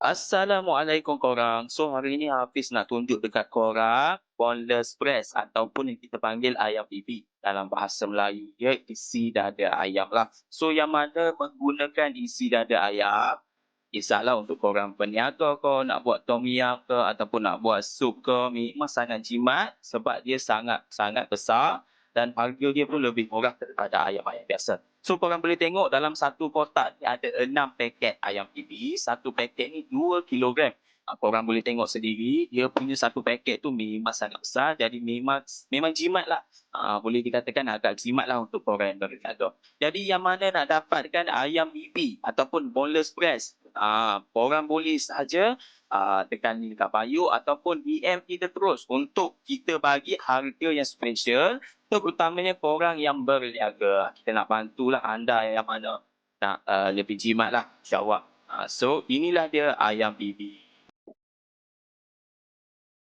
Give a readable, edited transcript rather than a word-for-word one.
Assalamualaikum korang. So hari ni Hafiz nak tunjuk dekat korang boneless breast ataupun yang kita panggil ayam bibi. Dalam bahasa Melayu dia isi dada ayam lah. So yang mana menggunakan isi dada ayam, kisahlah untuk korang peniaga ke, nak buat tom yum ke ataupun nak buat sup ke, memang sangat jimat sebab dia sangat besar dan harga dia pun lebih murah daripada ayam-ayam biasa. So korang boleh tengok dalam satu kotak ni ada 6 paket ayam bibi. Satu paket ni 2 kilogram. Korang boleh tengok sendiri, dia punya satu paket tu memang sangat besar. Jadi memang jimat lah. Boleh dikatakan agak jimat lah untuk korang yang berniaga. Jadi yang mana nak dapatkan ayam bibi ataupun boneless breast, korang boleh saja tekan link kat bio ataupun DM kita terus untuk kita bagi harga yang special. Terutamanya korang yang berniaga. Kita nak bantulah anda yang mana nak lebih jimat lah, insyaAllah. So inilah dia ayam bibi.